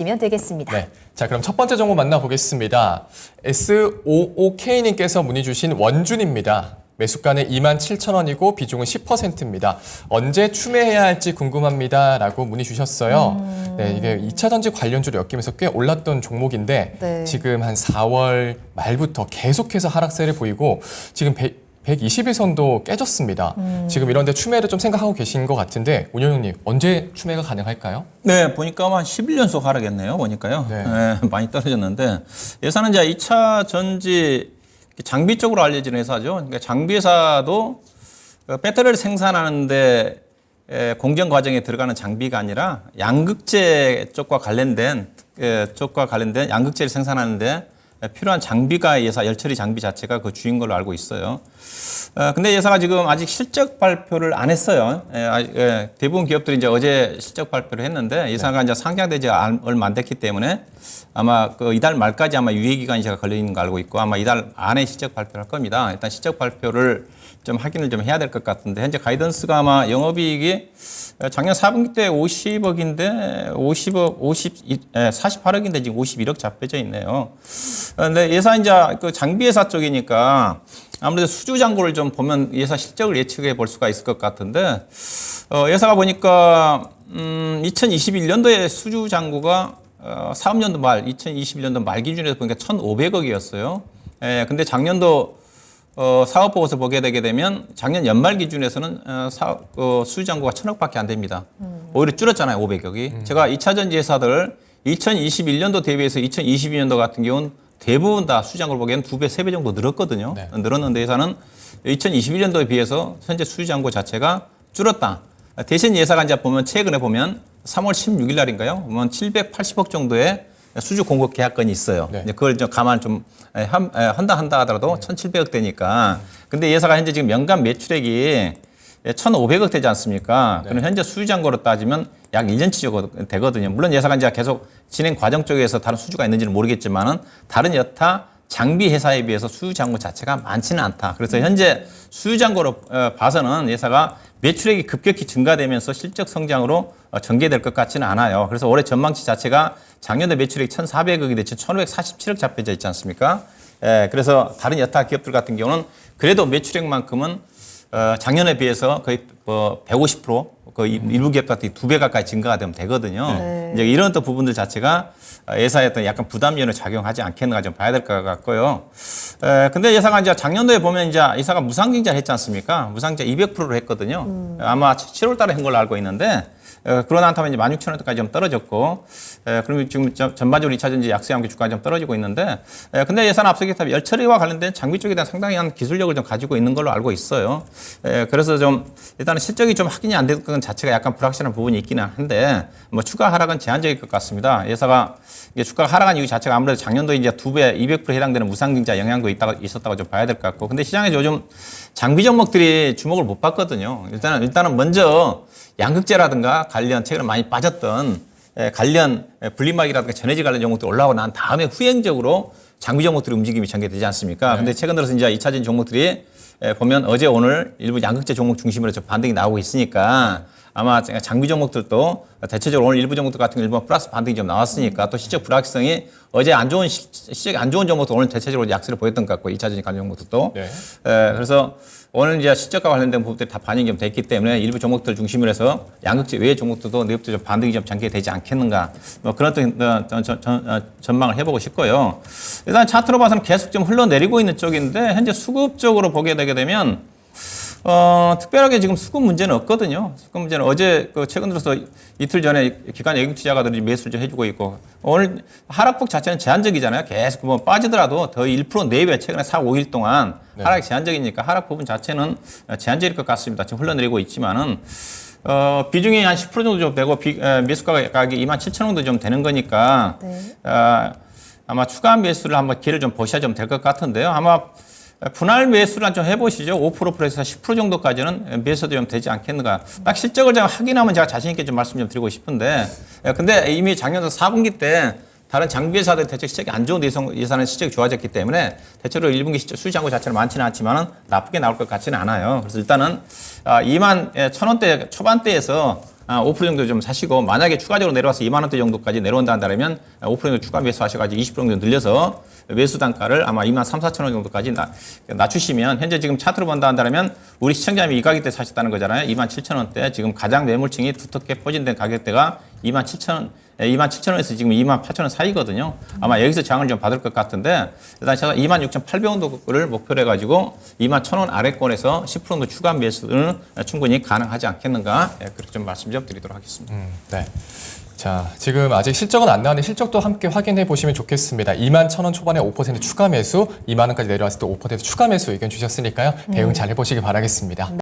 이면 되겠습니다. 네. 자, 그럼 첫 번째 정보 만나보겠습니다. SOOK님께서 문의 주신 원준입니다. 매수가는 27,000원이고 비중은 10%입니다. 언제 추매해야 할지 궁금합니다. 라고 문의 주셨어요. 네, 이게 2차전지 관련주로 엮이면서 꽤 올랐던 종목인데 네. 지금 한 4월 말부터 계속해서 하락세를 보이고 지금 120일선도 깨졌습니다. 지금 이런데 추매를 좀 생각하고 계신 것 같은데 운영님 언제 추매가 가능할까요? 네, 보니까 한 11연속 하락했네요. 보니까요. 네. 네, 많이 떨어졌는데 예사는 이제 2차 전지 장비 쪽으로 알려진 회사죠. 그러니까 장비 회사도 배터리를 생산하는데 공정 과정에 들어가는 장비가 아니라 양극재 쪽과 관련된 양극재를 생산하는데 필요한 장비가 예사 열처리 장비 자체가 그 주인 걸로 알고 있어요. 근데 예사가 지금 아직 실적 발표를 안 했어요. 대부분 기업들이 이제 어제 실적 발표를 했는데 예사가 이제 상장되지 얼마 안 됐기 때문에 아마 그 이달 말까지 아마 유예 기간이 제가 걸려 있는 거 알고 있고 아마 이달 안에 실적 발표를 할 겁니다. 일단 실적 발표를 좀 확인을 좀 해야 될 것 같은데 현재 가이던스가 아마 영업이익이 작년 4분기 때 50억인데 48억인데 지금 51억 잡혀져 있네요. 근데 예사 이제 그 장비 회사 쪽이니까 아무래도 수주 잔고를 좀 보면 예사 실적을 예측해 볼 수가 있을 것 같은데 예사가 보니까 2021년도에 수주 잔고가 사업년도 말 2021년도 말 기준에서 보니까 1,500억이었어요. 근데 작년도 사업 보고서 보게 되게 되면 작년 연말 기준에서는 수주 잔고가 1,000억밖에 안 됩니다. 오히려 줄었잖아요, 500억이. 제가 2차 전지 회사들 2021년도 대비해서 2022년도 같은 경우는 대부분 다 수주 잔고를 보기에는 2배, 3배 정도 늘었거든요. 네. 늘었는데 회사는 2021년도에 비해서 현재 수주 잔고 자체가 줄었다. 대신 예사가 이제 보면 최근에 보면 3월 16일 날인가요? 보면 780억 정도의 수주 공급 계약건이 있어요. 네. 이제 그걸 좀 감안 좀 한다 하더라도 1,700억 되니까. 근데 예사가 현재 지금 연간 매출액이 1,500억 되지 않습니까? 네. 그럼 현재 수주 잔고로 따지면 약 1년치 되거든요. 물론 예사가 이제 계속 진행 과정 쪽에서 다른 수주가 있는지는 모르겠지만은 다른 여타 장비 회사에 비해서 수주 잔고 자체가 많지는 않다. 그래서 현재 수주 잔고로 봐서는 예사가 매출액이 급격히 증가되면서 실적 성장으로 전개될 것 같지는 않아요. 그래서 올해 전망치 자체가 작년에 매출액이 1,400억이 됐지 1,547억 잡혀져 있지 않습니까? 그래서 다른 여타 기업들 같은 경우는 그래도 매출액만큼은 작년에 비해서 거의 150%, 그 일부 기업 같은 2배 가까이 증가가 되면 되거든요. 네. 이제 이런 또 부분들 자체가 예사에 어떤 약간 부담연을 작용하지 않겠는가 좀 봐야 될 것 같고요. 근데 예사가 이제 작년도에 보면 이제 예사가 무상증자를 했지 않습니까? 무상증자 200%를 했거든요. 아마 7월 달에 한 걸로 알고 있는데 그러나 않다면 이제 16,000원대까지 좀 떨어졌고, 그러면 지금 전반적으로 2차전지 약세 함께 주가가 좀 떨어지고 있는데, 근데 예산 앞서 얘기했다시피 열처리와 관련된 장비 쪽에 대한 상당한 기술력을 좀 가지고 있는 걸로 알고 있어요. 그래서 좀 일단은 실적이 좀 확인이 안 될 것 자체가 약간 불확실한 부분이 있기는 한데, 뭐 추가 하락은 제한적일 것 같습니다. 예사가 이게 주가가 하락한 이유 자체가 아무래도 작년도 이제 2배, 200% 해당되는 무상증자 영향도 있었다고 좀 봐야 될 것 같고, 근데 시장에 요즘 장비 종목들이 주목을 못 받거든요. 일단은 먼저 양극재라든가 관련 최근에 많이 빠졌던 관련 분리막이라든가 전해질 관련 종목들 올라오고 난 다음에 후행적으로 장비 종목들의 움직임이 전개되지 않습니까? 네. 근데 최근 들어서 이제 2차전 종목들이 보면 어제 오늘 일부 양극재 종목 중심으로 좀 반등이 나오고 있으니까 아마 장비 종목들도 대체적으로 오늘 일부 종목들 같은 경우 일부 플러스 반등이 좀 나왔으니까 또 실적 불확실성이 어제 실적이 안 좋은 종목도 오늘 대체적으로 약세를 보였던 것 같고 2차전지 관련 종목들도 네. 그래서 오늘 이제 실적과 관련된 부분들이 다 반영이 좀 됐기 때문에 일부 종목들 중심으로 해서 양극재 외의 종목들도 내일부터 좀 반등이 좀 전개되지 않겠는가 뭐 그런 전망을 해보고 싶고요. 일단 차트로 봐서는 계속 좀 흘러내리고 있는 쪽인데 현재 수급 쪽으로 보게 되게 되면 특별하게 지금 수급 문제는 없거든요. 수급 문제는 어제 최근 들어서 이틀 전에 기관 예금 투자가들이 매수를 좀 해주고 있고 오늘 하락폭 자체는 제한적이잖아요. 계속 뭐 빠지더라도 더 1% 내외 최근에 4, 5일 동안 네. 하락이 제한적이니까 하락 부분 자체는 제한적일 것 같습니다. 지금 흘러내리고 있지만은 비중이 한 10% 정도 좀 되고 매수가 가격이 27,000원 정도 좀 되는 거니까 네. 아마 추가 매수를 한번 기회를 좀 보셔야 좀 될 것 같은데요. 아마 분할 매수를 좀 해보시죠. 5%에서 10% 정도까지는 매수도 좀 되지 않겠는가. 딱 실적을 제가 확인하면 제가 자신있게 좀 말씀 좀 드리고 싶은데, 근데 이미 작년 4분기 때 다른 장비 회사들 대체 실적이 안 좋은 예산은 실적이 좋아졌기 때문에 대체로 1분기 수주 잔고 자체는 많지는 않지만은 나쁘게 나올 것 같지는 않아요. 그래서 일단은 21,000원대 초반대에서 5% 정도 좀 사시고 만약에 추가적으로 내려와서 2만 원대 정도까지 내려온다 한다면 5% 정도 추가 매수하셔가지고 20% 정도 늘려서 매수 단가를 아마 2만 3, 4천 원 정도까지 낮추시면 현재 지금 차트로 본다 한다면 우리 시청자님이 이 가격대 사셨다는 거잖아요. 2만 7천 원대 지금 가장 매물층이 두텁게 포진된 가격대가 2만 7천 원. 2만 7천 원에서 지금 2만 8천 원 사이거든요. 아마 여기서 장을 좀 받을 것 같은데 일단 제가 2만 6,800원도를 목표로 해가지고 2만 1천 원 아래권에서 10% 정도 추가 매수는 충분히 가능하지 않겠는가 그렇게 좀 말씀 좀 드리도록 하겠습니다. 네. 자, 지금 아직 실적은 안 나왔는데 실적도 함께 확인해 보시면 좋겠습니다. 2만 1천 원 초반에 5% 추가 매수, 2만 원까지 내려왔을 때 5% 추가 매수 의견 주셨으니까요. 대응 잘 해보시기 바라겠습니다.